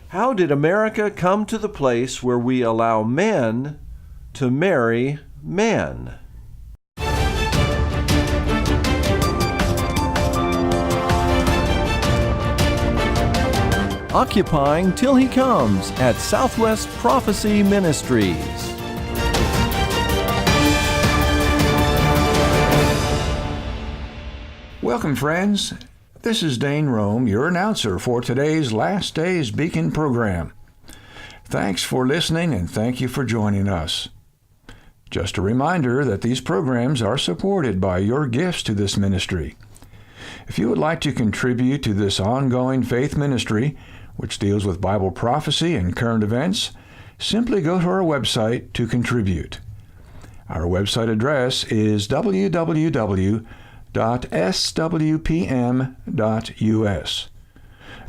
How did America come to the place where we allow men to marry men? Occupying Till He Comes at Southwest Prophecy Ministries. Welcome, friends. This is Dane Rome, your announcer for today's Last Days Beacon program. Thanks for listening and thank you for joining us. Just a reminder that these programs are supported by your gifts to this ministry. If you would like to contribute to this ongoing faith ministry, which deals with Bible prophecy and current events, simply go to our website to contribute. Our website address is www.swpm.us.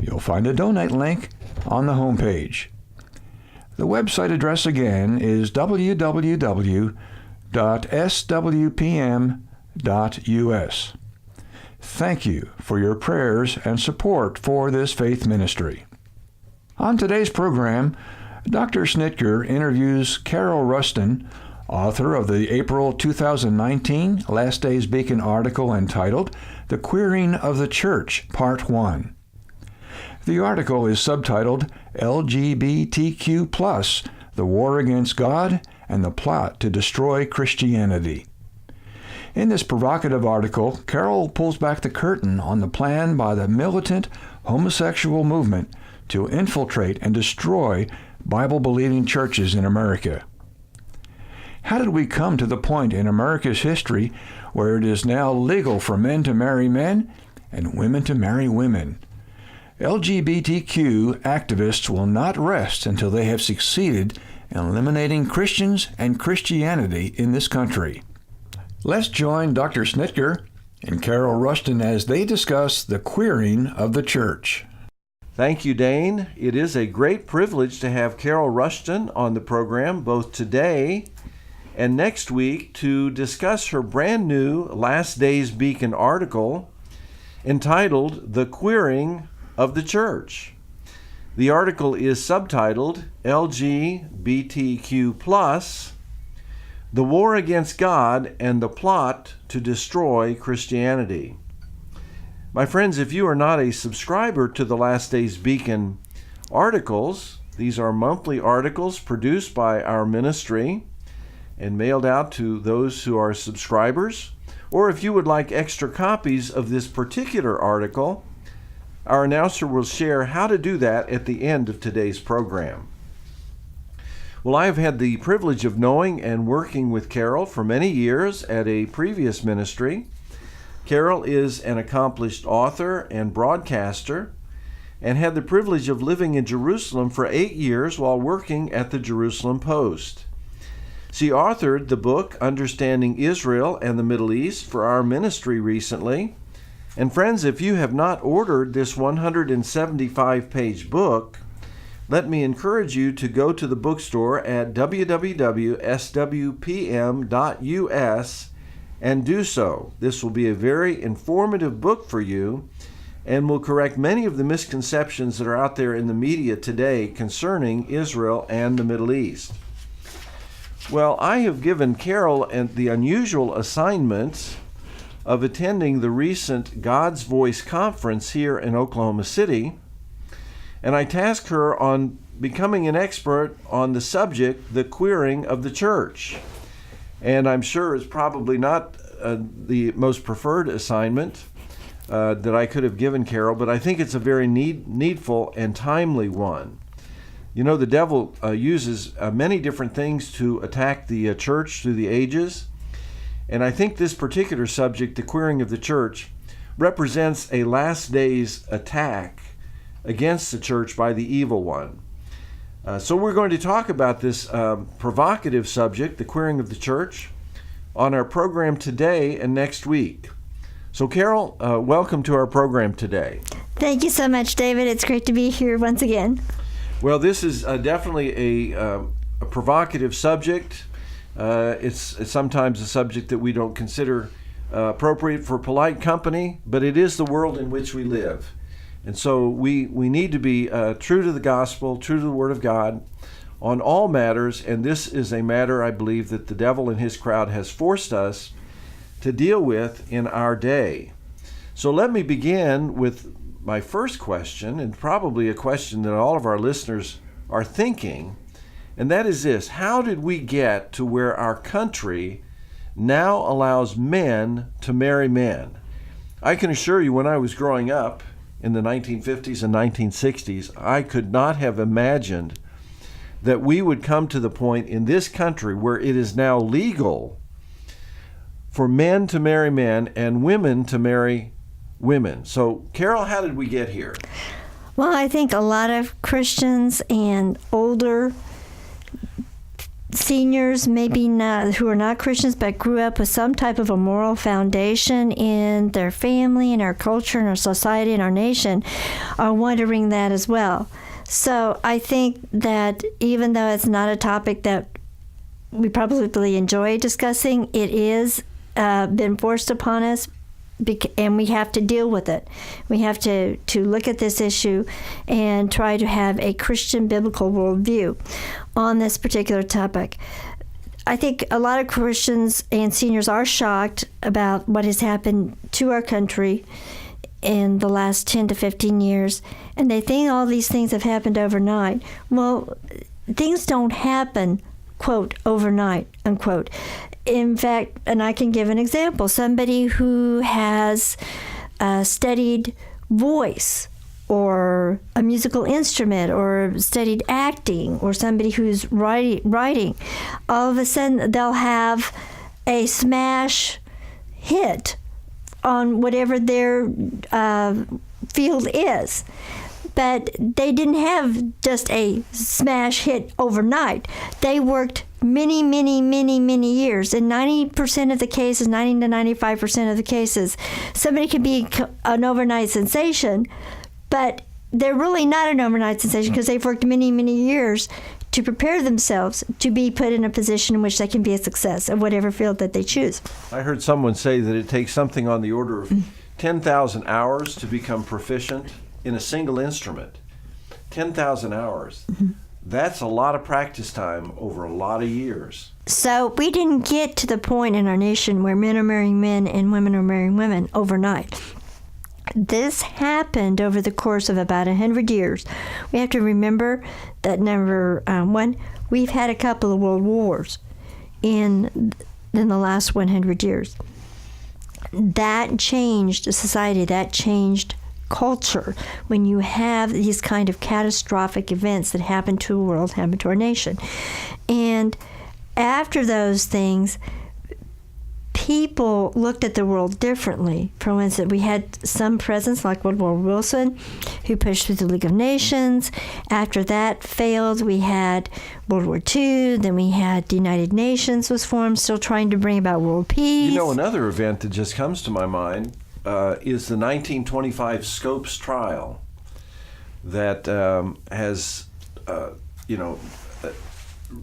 You'll find a donate link on the homepage. The website address again is www.swpm.us. Thank you for your prayers and support for this faith ministry. On today's program, Dr. Snitker interviews Carol Rustin, author of the April 2019 Last Days Beacon article entitled The Queering of the Church, Part 1. The article is subtitled LGBTQ+, The War Against God and the Plot to Destroy Christianity. In this provocative article, Carol pulls back the curtain on the plan by the militant homosexual movement to infiltrate and destroy Bible-believing churches in America. How did we come to the point in America's history where it is now legal for men to marry men and women to marry women? LGBTQ activists will not rest until they have succeeded in eliminating Christians and Christianity in this country. Let's join Dr. Snitker and Carol Rustin as they discuss the queering of the church. Thank you, Dane. It is a great privilege to have Carol Rustin on the program both today and next week to discuss her brand new Last Days Beacon article entitled The Queering of the Church. The article is subtitled LGBTQ+, The War Against God and the Plot to Destroy Christianity. My friends, if you are not a subscriber to the Last Days Beacon articles, these are monthly articles produced by our ministry and mailed out to those who are subscribers. Or if you would like extra copies of this particular article, our announcer will share how to do that at the end of today's program. Well, I have had the privilege of knowing and working with Carol for many years at a previous ministry. Carol is an accomplished author and broadcaster and had the privilege of living in Jerusalem for 8 years while working at the Jerusalem Post. She authored the book Understanding Israel and the Middle East for our ministry recently. And friends, if you have not ordered this 175-page book, let me encourage you to go to the bookstore at www.swpm.us and do so. This will be a very informative book for you and will correct many of the misconceptions that are out there in the media today concerning Israel and the Middle East. Well, I have given Carol the unusual assignment of attending the recent God's Voice conference here in Oklahoma City, and I tasked her on becoming an expert on the subject, the queering of the church. And I'm sure it's probably not the most preferred assignment that I could have given Carol, but I think it's a very needful and timely one. You know, the devil uses many different things to attack the church through the ages. And I think this particular subject, the queering of the church, represents a last days attack against the church by the evil one. So we're going to talk about this provocative subject, the queering of the church, on our program today and next week. So Carol, welcome to our program today. Thank you so much, David. It's great to be here once again. Well, this is definitely a provocative subject. It's sometimes a subject that we don't consider appropriate for polite company, but it is the world in which we live. And so we need to be true to the gospel, true to the Word of God on all matters. And this is a matter, I believe, that the devil and his crowd has forced us to deal with in our day. So let me begin with my first question, and probably a question that all of our listeners are thinking, and that is this: how did we get to where our country now allows men to marry men? I can assure you, when I was growing up in the 1950s and 1960s, I could not have imagined that we would come to the point in this country where it is now legal for men to marry men and women to marry women. So, Carol, how did we get here? Well, I think a lot of Christians and older seniors, maybe not, who are not Christians but grew up with some type of a moral foundation in their family, in our culture, in our society, in our nation, are wondering that as well. So I think that even though it's not a topic that we probably enjoy discussing, it is been forced upon us, and we have to deal with it. We have to look at this issue and try to have a Christian biblical worldview on this particular topic. I think a lot of Christians and seniors are shocked about what has happened to our country in the last 10 to 15 years, and they think all these things have happened overnight. Well, things don't happen, quote, overnight, unquote. In fact, and I can give an example, somebody who has studied voice or a musical instrument or studied acting, or somebody who's writing, all of a sudden they'll have a smash hit on whatever their field is. But they didn't have just a smash hit overnight. They worked many, many, many, many years. In 90% of the cases, 90 to 95% of the cases, somebody can be an overnight sensation, but they're really not an overnight sensation because they've worked many, many years to prepare themselves to be put in a position in which they can be a success in whatever field that they choose. I heard someone say that it takes something on the order of 10,000 hours to become proficient in a single instrument. 10,000 hours. Mm-hmm. That's a lot of practice time over a lot of years. So we didn't get to the point in our nation where men are marrying men and women are marrying women overnight. This happened over the course of about 100 years. We have to remember that number one, we've had a couple of world wars in the last 100 years. That changed society, that changed culture when you have these kind of catastrophic events that happen to a world, happen to our nation. And after those things, people looked at the world differently. For instance, we had some presidents like Woodrow Wilson who pushed through the League of Nations. After that failed, we had World War II. Then we had the United Nations was formed, still trying to bring about world peace. You know, another event that just comes to my mind is the 1925 Scopes trial that has,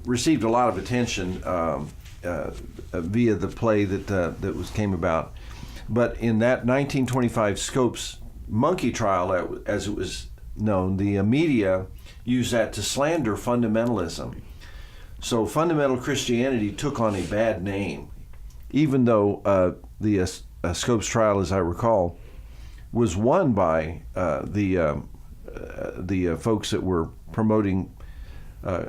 received a lot of attention via the play that came about. But in that 1925 Scopes monkey trial, as it was known, the media used that to slander fundamentalism. So fundamental Christianity took on a bad name, even though the Scopes trial, as I recall, was won by the folks that were promoting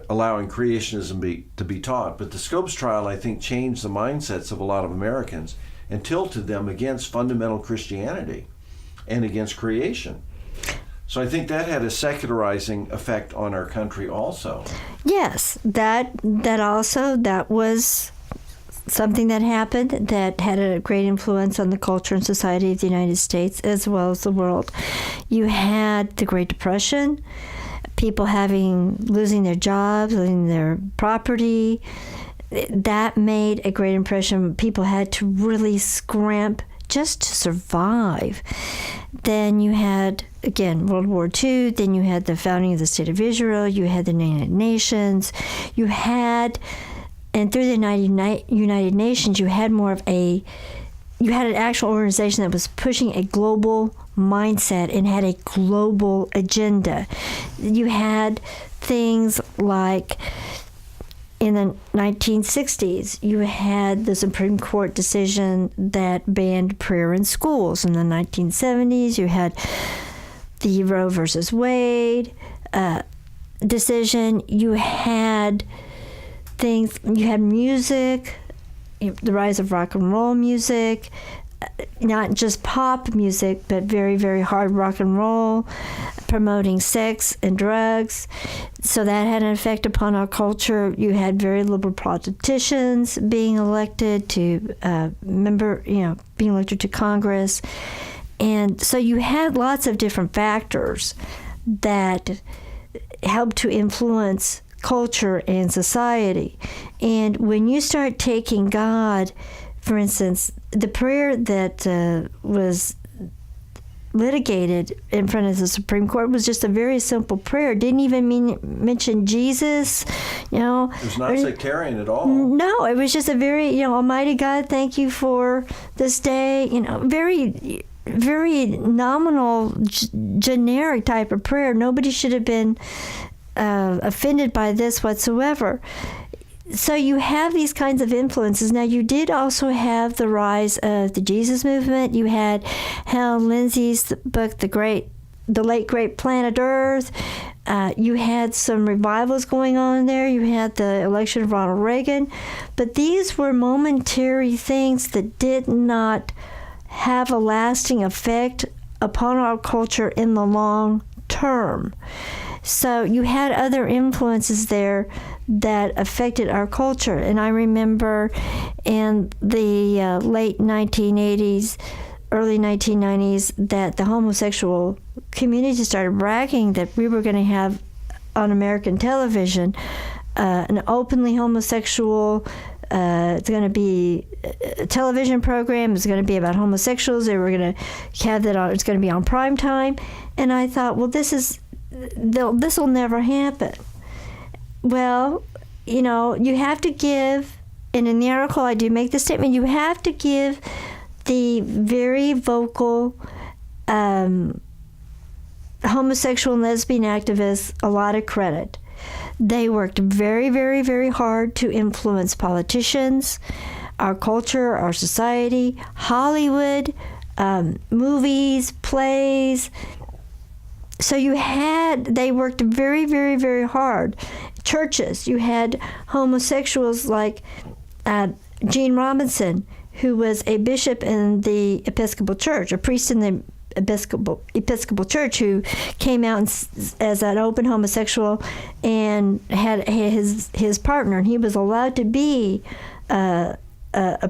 allowing creationism to be taught. But the Scopes trial, I think, changed the mindsets of a lot of Americans and tilted them against fundamental Christianity and against creation. So I think that had a secularizing effect on our country also. Yes, that was something that happened that had a great influence on the culture and society of the United States as well as the world. You had the Great Depression, people losing their jobs, losing their property. That made a great impression. People had to really scrimp just to survive. Then you had, again, World War II. Then you had the founding of the State of Israel. You had the United Nations. You had, and through the United Nations, you had an actual organization that was pushing a global mindset and had a global agenda. You had things like in the 1960s, you had the Supreme Court decision that banned prayer in schools. In the 1970s, you had the Roe versus Wade decision. You had things, you had music, the rise of rock and roll music, not just pop music, but very, very hard rock and roll, promoting sex and drugs. So that had an effect upon our culture. You had very liberal politicians being elected to being elected to Congress. And so you had lots of different factors that helped to influence culture and society. And when you start taking God, for instance, the prayer that was litigated in front of the Supreme Court was just a very simple prayer. Didn't even mention Jesus, It was not sectarian at all. No, it was just a very, Almighty God, thank you for this day, very, very nominal, generic type of prayer. Nobody should have been offended by this whatsoever. So you have these kinds of influences. Now, you did also have the rise of the Jesus movement. You had Hal Lindsey's book, The Late Great Planet Earth. You had some revivals going on there. You had the election of Ronald Reagan. But these were momentary things that did not have a lasting effect upon our culture in the long term. So you had other influences there that affected our culture. And I remember in the late 1980s, early 1990s, that the homosexual community started bragging that we were going to have on American television an openly homosexual, it's going to be a television program, it's going to be about homosexuals, they were going to have that on, it's going to be on prime time. And I thought, well, this will never happen. Well, you have to give, and in the article I do make the statement, you have to give the very vocal homosexual and lesbian activists a lot of credit. They worked very, very, very hard to influence politicians, our culture, our society, Hollywood, movies, plays. So they worked very, very, very hard. Churches, you had homosexuals like Gene Robinson, who was a bishop in the Episcopal Church, a priest in the Episcopal Church, who came out as an open homosexual and had his partner, and he was allowed to be a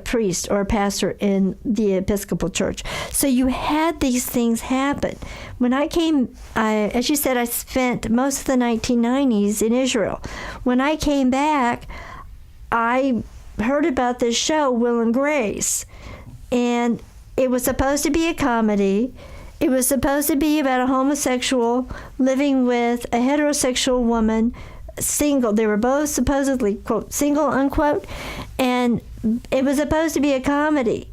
priest or a pastor in the Episcopal Church. So you had these things happen. When I came, as you said, I spent most of the 1990s in Israel. When I came back, I heard about this show, Will and Grace, and it was supposed to be a comedy. It was supposed to be about a homosexual living with a heterosexual woman, single. They were both supposedly, quote, single, unquote, and it was supposed to be a comedy.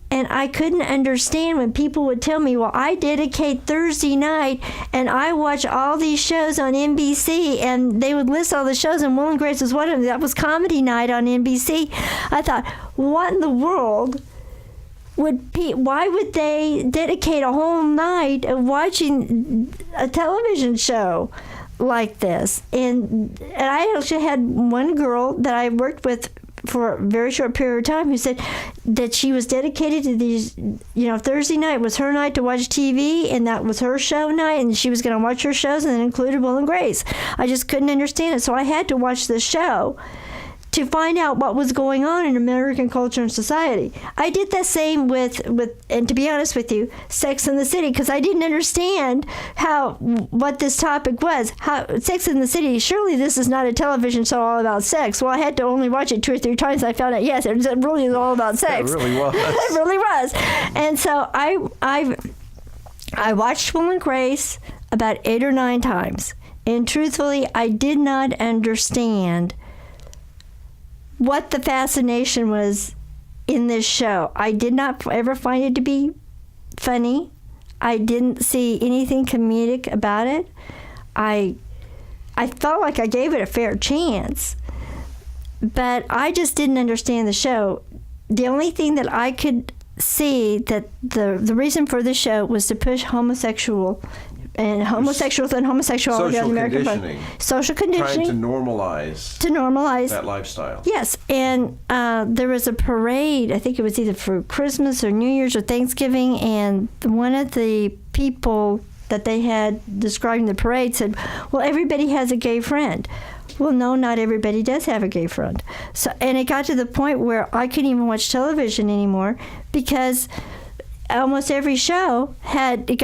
And I couldn't understand when people would tell me, well, I dedicate Thursday night and I watch all these shows on NBC, and they would list all the shows, and Will and Grace was one of them. That was comedy night on NBC. I thought, what in the world why would they dedicate a whole night of watching a television show like this? And I actually had one girl that I worked with for a very short period of time who said that she was dedicated to these, Thursday night was her night to watch TV, and that was her show night, and she was going to watch her shows, and it included Will and Grace. I just couldn't understand it, so I had to watch this show to find out what was going on in American culture and society. I did the same with and to be honest with you, Sex and the City, because I didn't understand what this topic was. Sex and the City, surely this is not a television show all about sex. Well, I had to only watch it 2 or 3 times. I found out, yes, it really is all about sex. It really was. It really was. And so I watched Will and Grace about 8 or 9 times. And truthfully, I did not understand what the fascination was in this show. I did not ever find it to be funny. I didn't see anything comedic about it. I felt like I gave it a fair chance, but I just didn't understand the show. The only thing that I could see that the reason for the show was to push homosexuals and homosexuality on the American public. Social conditioning. Trying to normalize that lifestyle. Yes, and there was a parade, I think it was either for Christmas or New Year's or Thanksgiving, and one of the people that they had describing the parade said, well, everybody has a gay friend. Well, no, not everybody does have a gay friend. So, and it got to the point where I couldn't even watch television anymore because almost every show had a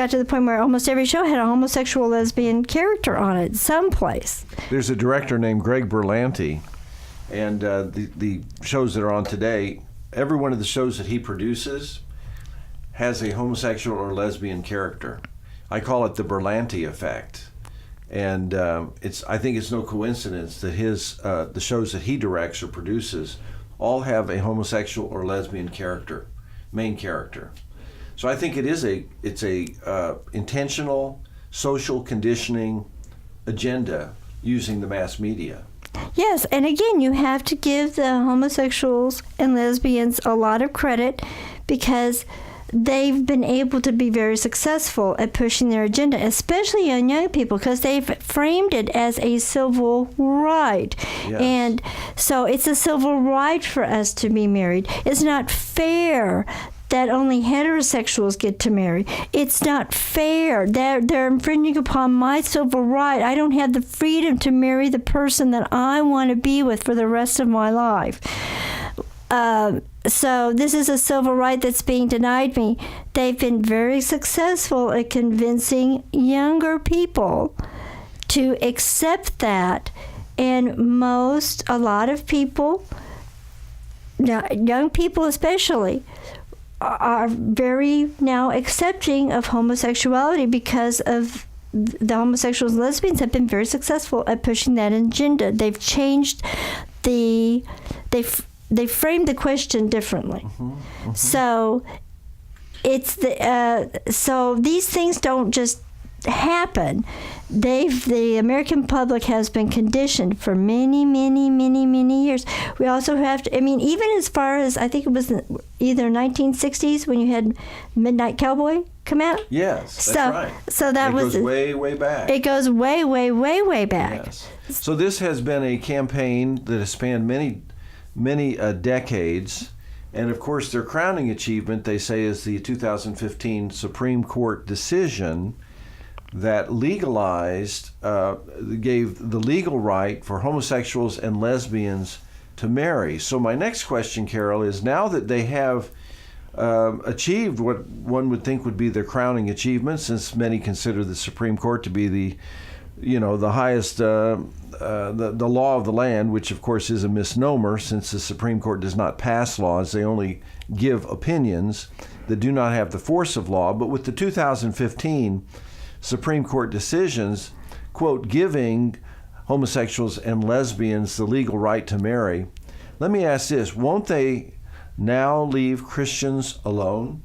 homosexual lesbian character on it someplace. There's a director named Greg Berlanti, and the shows that are on today, every one of the shows that he produces has a homosexual or lesbian character. I call it the Berlanti effect. And I think it's no coincidence that the shows that he directs or produces all have a homosexual or lesbian character, main character. So I think it's a intentional social conditioning agenda using the mass media. Yes, and again, you have to give the homosexuals and lesbians a lot of credit because they've been able to be very successful at pushing their agenda, especially on young people, because they've framed it as a civil right. Yes. And so it's a civil right for us to be married. It's not fair that only heterosexuals get to marry. It's not fair. They're infringing upon my civil right. I don't have the freedom to marry the person that I want to be with for the rest of my life. So this is a civil right that's being denied me. They've been very successful at convincing younger people to accept that. And a lot of people, young people especially, are very now accepting of homosexuality because of the homosexuals and lesbians have been very successful at pushing that agenda. They've changed they framed the question differently. Mm-hmm, mm-hmm. So it's so these things don't just happen. The American public has been conditioned for many, many, many, many years. We also have to, even as far as, I think it was either 1960s when you had Midnight Cowboy come out. Yes, that's right. So that goes way, way back. It goes way, way, way, way back. Yes. So this has been a campaign that has spanned many decades, and of course their crowning achievement, they say, is the 2015 Supreme Court decision that legalized, gave the legal right for homosexuals and lesbians to marry. So my next question, Carol, is now that they have achieved what one would think would be their crowning achievement, since many consider the Supreme Court to be the highest, the law of the land, which of course is a misnomer, since the Supreme Court does not pass laws. They only give opinions that do not have the force of law. But with the 2015 Supreme Court decisions, quote, giving homosexuals and lesbians the legal right to marry, let me ask this, won't they now leave Christians alone?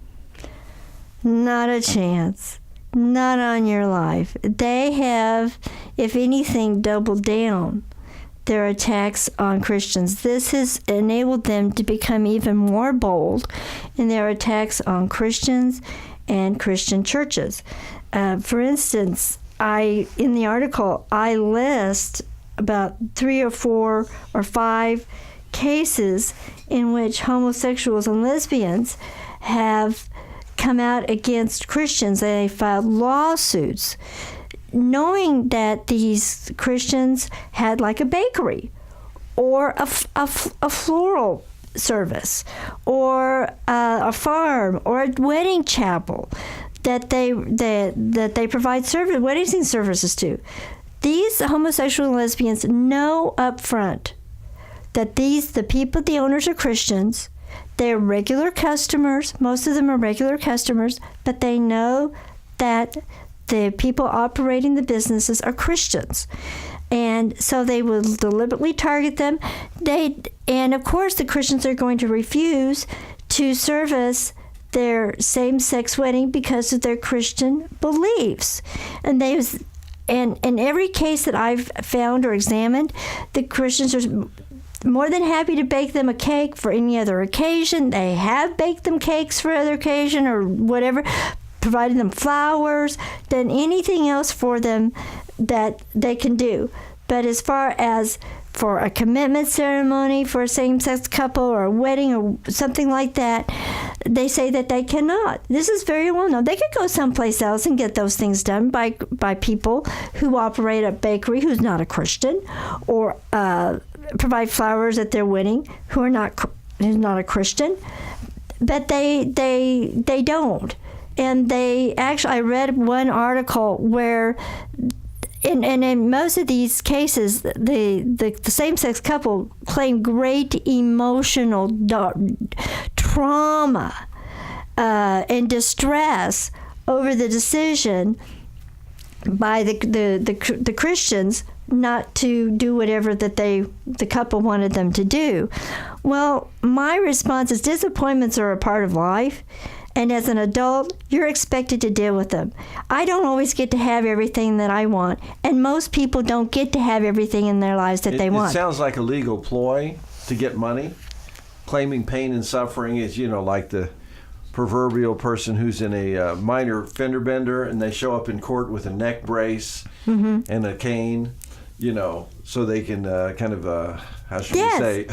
Not a chance. Not on your life. They have, if anything, doubled down their attacks on Christians. This has enabled them to become even more bold in their attacks on Christians and Christian churches. For instance, in the article, I list about 3 or 4 or 5 cases in which homosexuals and lesbians have come out against Christians. They filed lawsuits knowing that these Christians had like a bakery or a floral service or a farm or a wedding chapel that they provide wedding services to. These homosexual and lesbians know up front that the owners are Christians. They're regular customers. Most of them are regular customers, but they know that the people operating the businesses are Christians. And so they will deliberately target them. And of course, the Christians are going to refuse to service their same-sex wedding because of their Christian beliefs. And in every case that I've found or examined, the Christians are more than happy to bake them a cake for any other occasion. They have baked them cakes for other occasion or whatever, provided them flowers, done anything else for them that they can do. But as far as for a commitment ceremony for a same-sex couple or a wedding or something like that, they say that they cannot. This is very well known. They could go someplace else and get those things done by people who operate a bakery who's not a Christian, or provide flowers at their wedding who's not a Christian. But they don't. And they actually, I read one article where and in most of these cases, the same-sex couple claim great emotional trauma and distress over the decision by the Christians not to do whatever that the couple wanted them to do. Well, my response is disappointments are a part of life. And as an adult, you're expected to deal with them. I don't always get to have everything that I want, and most people don't get to have everything in their lives that they want. It sounds like a legal ploy to get money. Claiming pain and suffering is, like the proverbial person who's in a minor fender bender, and they show up in court with a neck brace and a cane, so they can how should we say,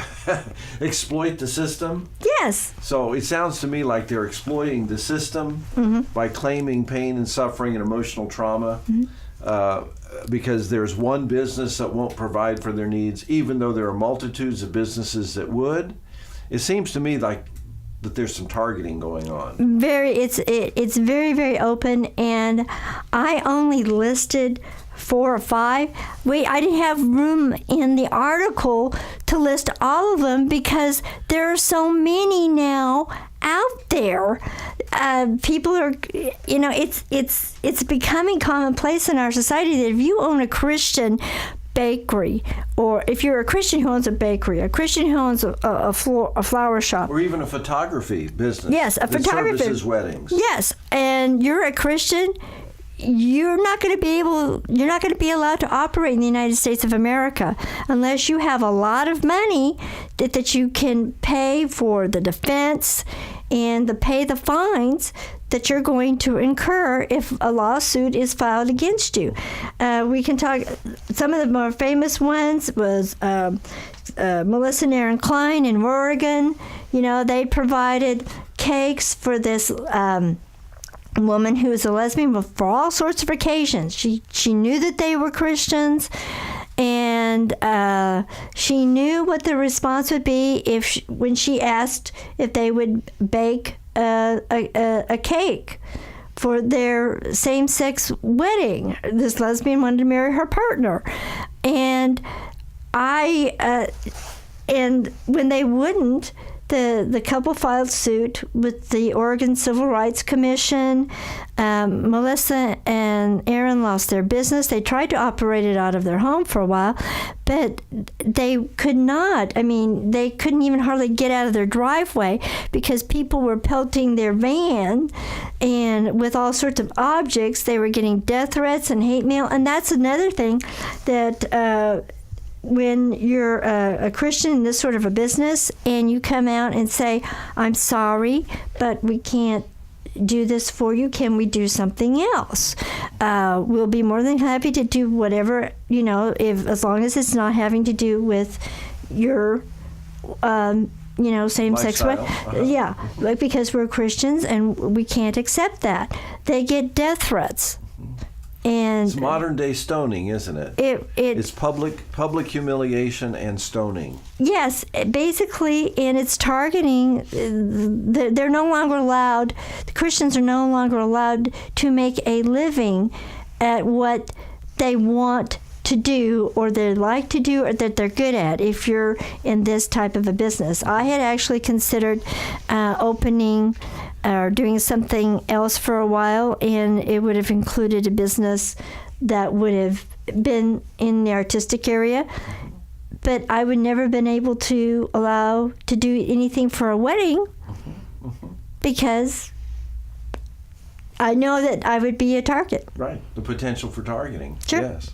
exploit the system? Yes. So it sounds to me like they're exploiting the system by claiming pain and suffering and emotional trauma because there's one business that won't provide for their needs, even though there are multitudes of businesses that would. It seems to me like that there's some targeting going on. It's very, very open, and I only listed 4 or 5. I didn't have room in the article to list all of them because there are so many now out there. People are, it's becoming commonplace in our society that if you own a Christian bakery, or if you're a Christian who owns a bakery, a Christian who owns a flower shop, or even a photography business. Yes, a photography services weddings. Yes, and you're a Christian, you're not going to be allowed to operate in the United States of America unless you have a lot of money that you can pay for the defense and pay the fines that you're going to incur if a lawsuit is filed against you. We can talk, some of the more famous ones was Melissa and Aaron Klein in Oregon. They provided cakes for this woman who was a lesbian for all sorts of occasions. She knew that they were Christians, and she knew what the response would be when she asked if they would bake a cake for their same-sex wedding. This lesbian wanted to marry her partner, and and when they wouldn't, the couple filed suit with the Oregon Civil Rights Commission. Melissa and Aaron lost their business. They tried to operate it out of their home for a while, but they could not. They couldn't even hardly get out of their driveway because people were pelting their van and with all sorts of objects. They were getting death threats and hate mail, and that's another thing that when you're a Christian in this sort of a business and you come out and say, I'm sorry, but we can't do this for you. Can we do something else? We'll be more than happy to do whatever, as long as it's not having to do with your, same-sex wedding. Yeah, because we're Christians and we can't accept that. They get death threats. And it's modern day stoning, isn't it? It's public humiliation and stoning. Yes, basically, and it's targeting. They're no longer allowed. The Christians are no longer allowed to make a living at what they want to do, or they like to do, or that they're good at. If you're in this type of a business, I had actually considered opening or doing something else for a while, and it would have included a business that would have been in the artistic area, but I would never have been able to allow to do anything for a wedding because I know that I would be a target. Right. The potential for targeting. Sure. Yes.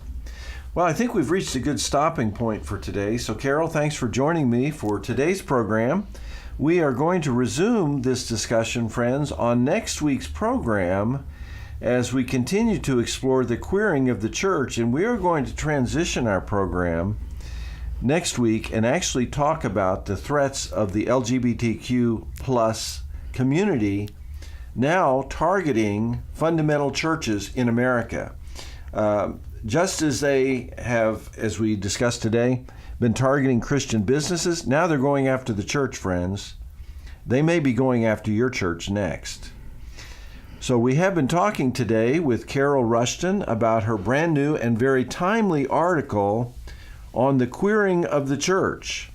Well, I think we've reached a good stopping point for today. So, Carol, thanks for joining me for today's program. We are going to resume this discussion, friends, on next week's program as we continue to explore the queering of the church. And we are going to transition our program next week and actually talk about the threats of the LGBTQ plus community now targeting fundamental churches in America. Just as they have, as we discussed today, been targeting Christian businesses, now they're going after the church, friends. They may be going after your church next. So we have been talking today with Carol Rushton about her brand new and very timely article on the queering of the church,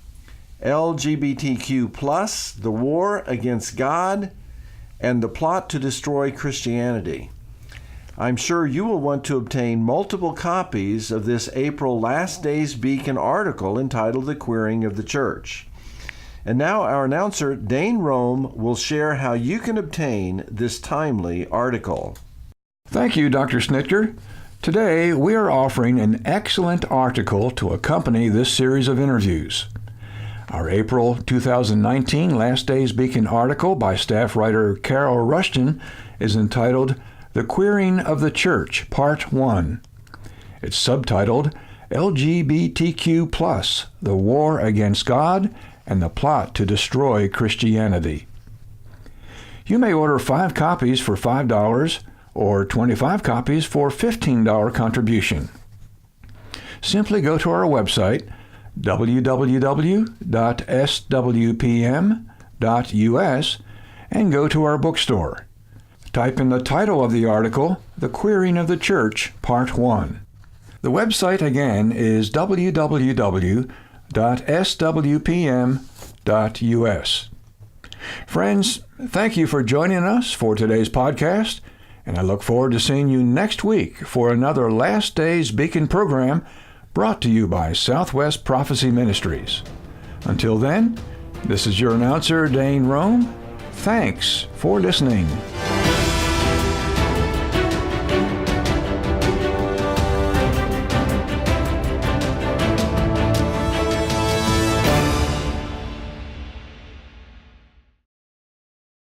LGBTQ+, the war against God, and the plot to destroy Christianity. I'm sure you will want to obtain multiple copies of this April Last Days Beacon article entitled The Queering of the Church. And now our announcer, Dane Rome, will share how you can obtain this timely article. Thank you, Dr. Snitker. Today, we are offering an excellent article to accompany this series of interviews. Our April 2019 Last Days Beacon article by staff writer Carol Rushton is entitled The Queering of the Church, Part 1. It's subtitled LGBTQ+, the War Against God and the Plot to Destroy Christianity. You may order 5 copies for $5 or 25 copies for $15 contribution. Simply go to our website, www.swpm.us, and go to our bookstore. Type in the title of the article, The Queering of the Church, Part 1. The website again is www.swpm.us. Friends, thank you for joining us for today's podcast, and I look forward to seeing you next week for another Last Days Beacon program brought to you by Southwest Prophecy Ministries. Until then, this is your announcer, Dane Rome. Thanks for listening.